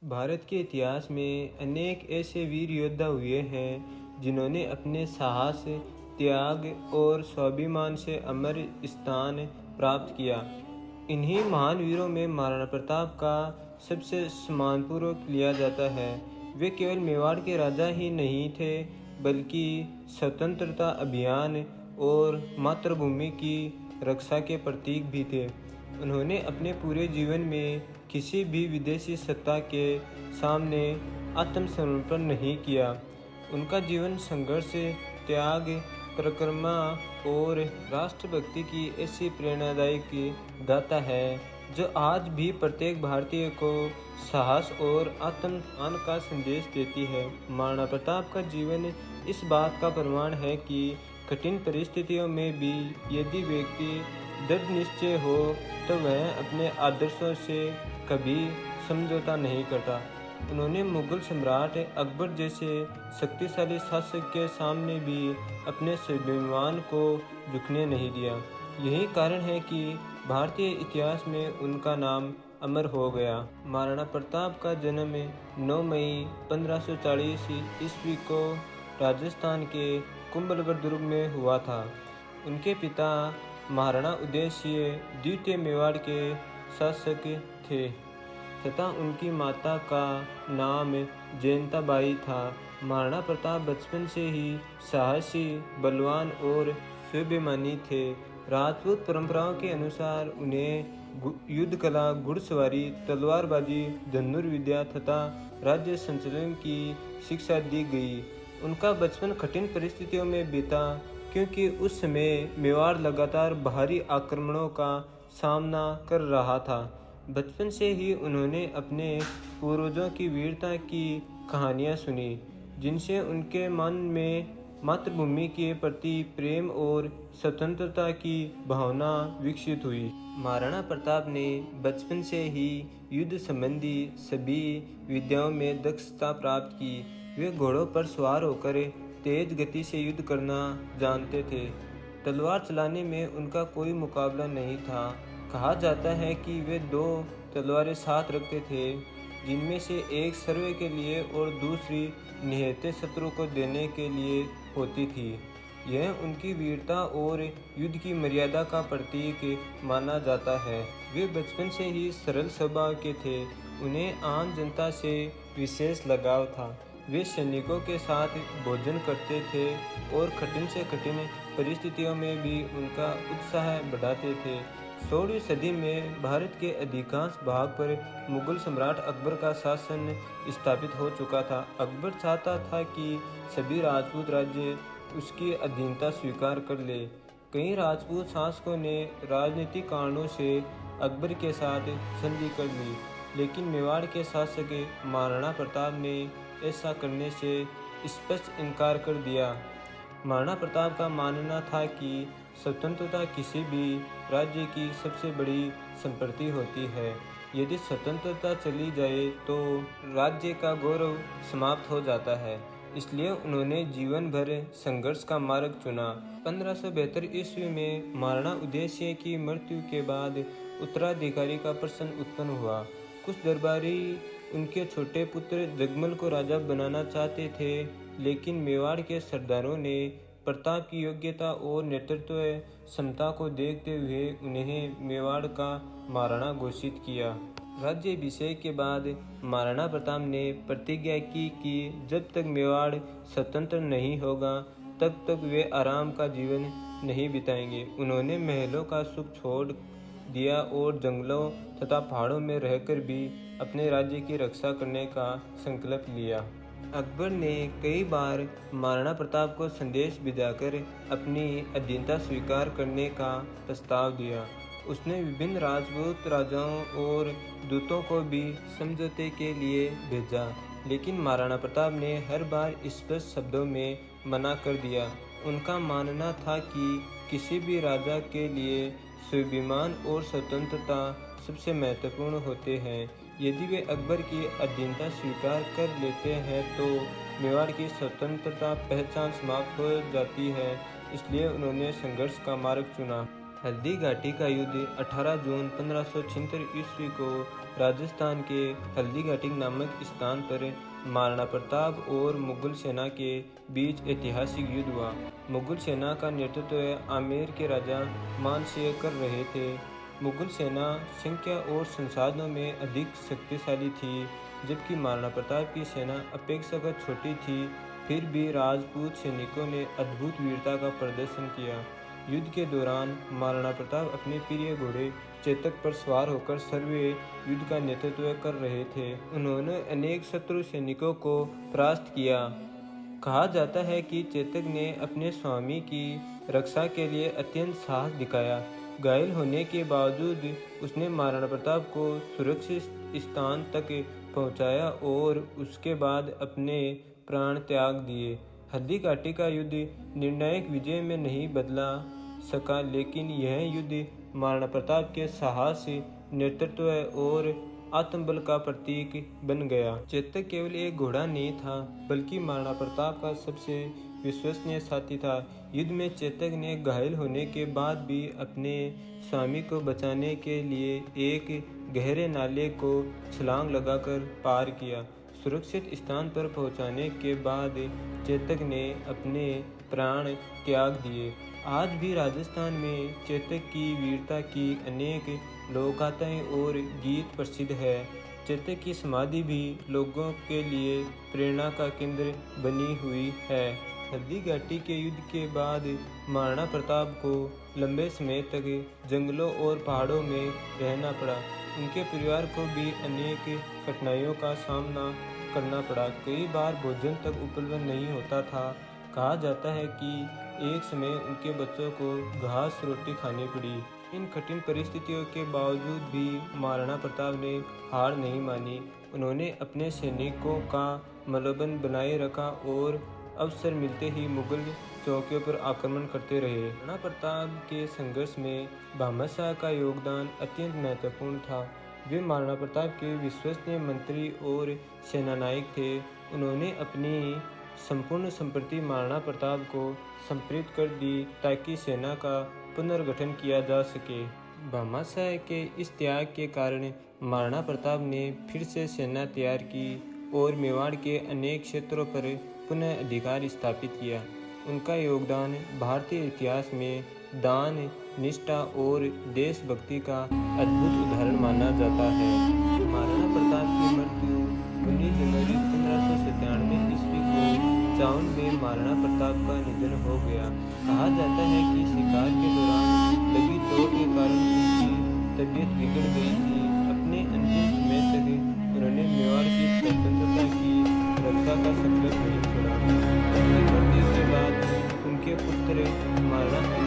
भारत के इतिहास में अनेक ऐसे वीर योद्धा हुए हैं जिन्होंने अपने साहस, त्याग और स्वाभिमान से अमर स्थान प्राप्त किया। इन्हीं महान वीरों में महाराणा प्रताप का सबसे सम्मानपूर्वक लिया जाता है। वे केवल मेवाड़ के राजा ही नहीं थे, बल्कि स्वतंत्रता अभियान और मातृभूमि की रक्षा के प्रतीक भी थे। उन्होंने अपने पूरे जीवन में किसी भी विदेशी सत्ता के सामने आत्मसमर्पण नहीं किया। उनका जीवन संघर्ष, त्याग, परिक्रमा और राष्ट्रभक्ति की ऐसी प्रेरणादायी गाथा है जो आज भी प्रत्येक भारतीय को साहस और आत्मसम्मान का संदेश देती है। महाराणा प्रताप का जीवन इस बात का प्रमाण है कि कठिन परिस्थितियों में भी यदि व्यक्ति दृढ़ निश्चय हो तो वह अपने आदर्शों से कभी समझौता नहीं करता। उन्होंने मुगल सम्राट अकबर जैसे शक्तिशाली शासक के सामने भी अपने स्वाभिमान को झुकने नहीं दिया। यही कारण है कि भारतीय इतिहास में उनका नाम अमर हो गया। महाराणा प्रताप का जन्म 9 मई 1540 ईस्वी को राजस्थान के कुंभलगढ़ दुर्ग में हुआ था। उनके पिता महाराणा उदय सिंह द्वितीय मेवाड़ के शासक थे तथा उनकी माता का नाम जयंताबाई था। महाराणा प्रताप बचपन से ही साहसी, बलवान और स्वाभिमानी थे। राजपूत परंपराओं के अनुसार उन्हें युद्ध कला, घुड़सवारी, तलवारबाजी, धनुर्विद्या तथा राज्य संचालन की शिक्षा दी गई। उनका बचपन कठिन परिस्थितियों में बीता क्योंकि उस समय मेवाड़ लगातार बाहरी आक्रमणों का सामना कर रहा था। बचपन से ही उन्होंने अपने पूर्वजों की वीरता की कहानियां सुनी, जिनसे उनके मन में मातृभूमि के प्रति प्रेम और स्वतंत्रता की भावना विकसित हुई। महाराणा प्रताप ने बचपन से ही युद्ध संबंधी सभी विद्याओं में दक्षता प्राप्त की। वे घोड़ों पर सवार होकर तेज गति से युद्ध करना जानते थे। तलवार चलाने में उनका कोई मुकाबला नहीं था। कहा जाता है कि वे 2 तलवारें साथ रखते थे, जिनमें से एक सर्वे के लिए और दूसरी निहत्थे शत्रु को देने के लिए होती थी। यह उनकी वीरता और युद्ध की मर्यादा का प्रतीक माना जाता है। वे बचपन से ही सरल स्वभाव के थे। उन्हें आम जनता से विशेष लगाव था। वे सैनिकों के साथ भोजन करते थे और कठिन से कठिन परिस्थितियों में भी उनका उत्साह बढ़ाते थे। 16वीं सदी में भारत के अधिकांश भाग पर मुगल सम्राट अकबर का शासन स्थापित हो चुका था। अकबर चाहता था कि सभी राजपूत राज्य उसकी अधीनता स्वीकार कर ले। कई राजपूत शासकों ने राजनीतिक कारणों से अकबर के साथ संधि कर ली, लेकिन मेवाड़ के शासक महाराणा प्रताप ने ऐसा करने से स्पष्ट इनकार कर दिया। महाराणा प्रताप का मानना था कि स्वतंत्रता किसी भी राज्य की सबसे बड़ी संपत्ति होती है। यदि स्वतंत्रता चली जाए तो राज्य का गौरव समाप्त हो जाता है। इसलिए उन्होंने जीवन भर संघर्ष का मार्ग चुना। 1572 ईस्वी में महाराणा उदय सिंह की मृत्यु के बाद उत्तराधिकारी का प्रश्न उत्पन्न हुआ। कुछ दरबारी उनके छोटे पुत्र जगमल को राजा बनाना चाहते थे, लेकिन मेवाड़ के सरदारों ने प्रताप की योग्यता और नेतृत्व क्षमता को देखते हुए उन्हें मेवाड़ का महाराणा घोषित किया। राज्याभिषेक के बाद महाराणा प्रताप ने प्रतिज्ञा की कि जब तक मेवाड़ स्वतंत्र नहीं होगा तब तक वे आराम का जीवन नहीं बिताएंगे। उन्होंने महलों का सुख छोड़ दिया और जंगलों तथा पहाड़ों में रहकर भी अपने राज्य की रक्षा करने का संकल्प लिया। अकबर ने कई बार महाराणा प्रताप को संदेश भेजकर अपनी अधीनता स्वीकार करने का प्रस्ताव दिया। उसने विभिन्न राजपूत राजाओं और दूतों को भी समझौते के लिए भेजा, लेकिन महाराणा प्रताप ने हर बार स्पष्ट शब्दों में मना कर दिया। उनका मानना था कि किसी भी राजा के लिए स्वाभिमान और स्वतंत्रता सबसे महत्वपूर्ण होते हैं। यदि वे अकबर की अधीनता स्वीकार कर लेते हैं तो मेवाड़ की स्वतंत्रता पहचान समाप्त हो जाती है। इसलिए उन्होंने संघर्ष का मार्ग चुना। हल्दी घाटी का युद्ध 18 जून 1576 ईस्वी को राजस्थान के हल्दी घाटी नामक स्थान पर महाराणा प्रताप और मुगल सेना के बीच ऐतिहासिक युद्ध हुआ। मुगल सेना का नेतृत्व आमेर के राजा मानसिंह कर रहे थे। मुगल सेना संख्या और संसाधनों में अधिक शक्तिशाली थी, जबकि महाराणा प्रताप की सेना अपेक्षाकृत छोटी थी। फिर भी राजपूत सैनिकों ने अद्भुत वीरता का प्रदर्शन किया। युद्ध के दौरान महाराणा प्रताप अपने प्रिय घोड़े चेतक पर सवार होकर सर्वे युद्ध का नेतृत्व कर रहे थे। उन्होंने अनेक शत्रु सैनिकों को परास्त किया। कहा जाता है कि चेतक ने अपने स्वामी की रक्षा के लिए अत्यंत साहस दिखाया। घायल होने के बावजूद उसने महाराणा प्रताप को सुरक्षित स्थान तक पहुंचाया और उसके बाद अपने प्राण त्याग दिए। हल्दी घाटी का युद्ध निर्णायक विजय में नहीं बदला सका, लेकिन यह युद्ध महाराणा प्रताप के साहस, नेतृत्व और आत्मबल का प्रतीक बन गया। चेतक केवल एक घोड़ा नहीं था, बल्कि महाराणा प्रताप का सबसे विश्वसनीय साथी था। युद्ध में चेतक ने घायल होने के बाद भी अपने स्वामी को बचाने के लिए एक गहरे नाले को छलांग लगाकर पार किया। सुरक्षित स्थान पर पहुंचाने के बाद चेतक ने अपने प्राण त्याग दिए। आज भी राजस्थान में चेतक की वीरता की अनेक लोकगाथाएं और गीत प्रसिद्ध है। चेतक की समाधि भी लोगों के लिए प्रेरणा का केंद्र बनी हुई है। हल्दी घाटी के युद्ध के बाद महाराणा प्रताप को लंबे समय तक जंगलों और पहाड़ों में रहना पड़ा। उनके परिवार को भी अनेक कठिनाइयों का सामना करना पड़ा। कई बार भोजन तक उपलब्ध नहीं होता था। कहा जाता है कि एक समय उनके बच्चों को घास रोटी खानी पड़ी। इन कठिन परिस्थितियों के बावजूद भी महाराणा प्रताप ने हार नहीं मानी। उन्होंने अपने सैनिकों का मनोबल बनाए रखा और अवसर मिलते ही मुगल चौकियों पर आक्रमण करते रहे। महाराणा प्रताप के संघर्ष में भामाशाह का योगदान अत्यंत महत्वपूर्ण था। वे महाराणा प्रताप के विश्वसनीय मंत्री और सेनानायक थे। उन्होंने अपनी संपूर्ण संपत्ति महाराणा प्रताप को समर्पित कर दी ताकि सेना का पुनर्गठन किया जा सके। भामाशाह के इस त्याग के कारण महाराणा प्रताप ने फिर से सेना तैयार की और मेवाड़ के अनेक क्षेत्रों पर पुनः अधिकार स्थापित किया। उनका योगदान भारतीय इतिहास में दान, निष्ठा और देशभक्ति का अद्भुत उदाहरण माना जाता है। महाराणा प्रताप की मृत्यु 19 जनवरी 1597 ईस्वी को चाउन में महाराणा प्रताप का निधन हो गया। कहा जाता है कि शिकार के दौरान लगी चोट के कारण उनकी तबीयत बिगड़ गई थी। अपने अंतिम समय तक उन्होंने मेवाड़ की स्वतंत्रता की रक्षा का संकल्प नहीं छोड़ा। अपनी मृत्यु के बाद उनके पुत्र महाराणा